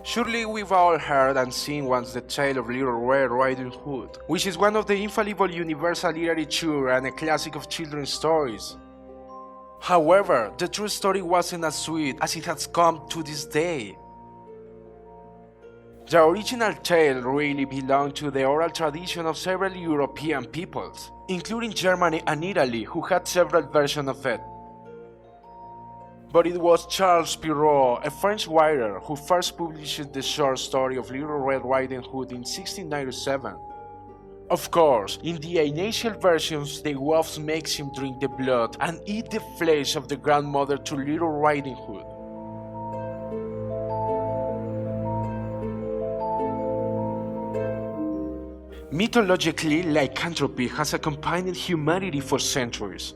Surely we've all heard and seen once the tale of Little Red Riding Hood, which is one of the infallible universal literature and a classic of children's stories. However, the true story wasn't as sweet as it has come to this day. The original tale really belonged to the oral tradition of several European peoples, including Germany and Italy, who had several versions of it. But it was Charles Perrault, a French writer, who first published the short story of Little Red Riding Hood in 1697. Of course, in the initial versions, the wolves makes him drink the blood and eat the flesh of the grandmother to Little Riding Hood. Mythologically, lycanthropy has accompanied humanity for centuries.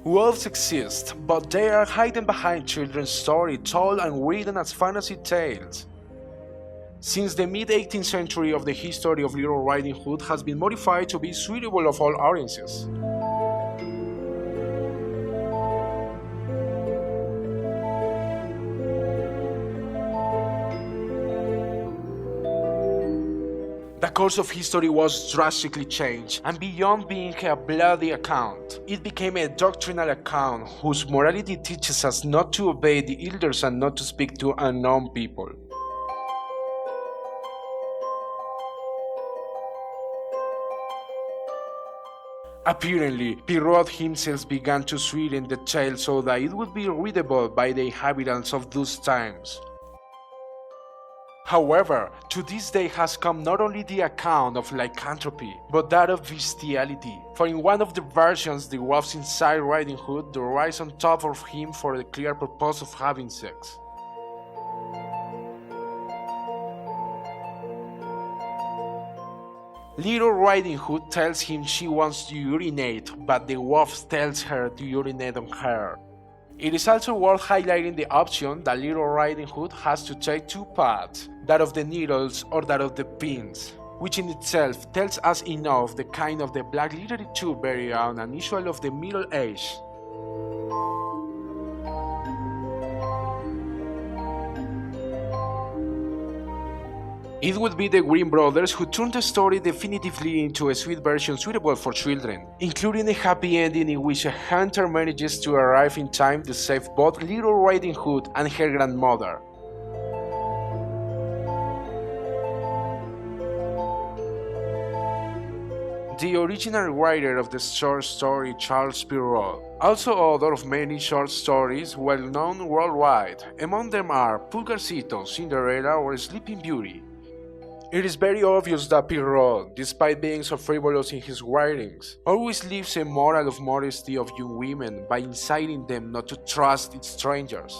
Wolves exist, but they are hidden behind children's stories told and written as fantasy tales. Since the mid-18th century of the history of Little Riding Hood has been modified to be suitable of all audiences. The course of history was drastically changed, and beyond being a bloody account, it became a doctrinal account whose morality teaches us not to obey the elders and not to speak to unknown people. Apparently, Perrault himself began to sweeten the tale so that it would be readable by the inhabitants of those times. However, to this day has come not only the account of lycanthropy, but that of bestiality, for in one of the versions the wolves inside Riding Hood rise on top of him for the clear purpose of having sex. Little Riding Hood tells him she wants to urinate, but the wolf tells her to urinate on her. It is also worth highlighting the option that Little Riding Hood has to take two paths, that of the needles or that of the pins, which in itself tells us enough the kind of the black literature very unusual of the Middle Age. It would be the Grimm brothers who turned the story definitively into a sweet version suitable for children, including a happy ending in which a hunter manages to arrive in time to save both Little Riding Hood and her grandmother. The original writer of the short story, Charles Perrault, also author of many short stories well known worldwide. Among them are Pulgarcito, Cinderella, or Sleeping Beauty. It is very obvious that Perrault, despite being so frivolous in his writings, always leaves a moral of modesty of young women by inciting them not to trust strangers.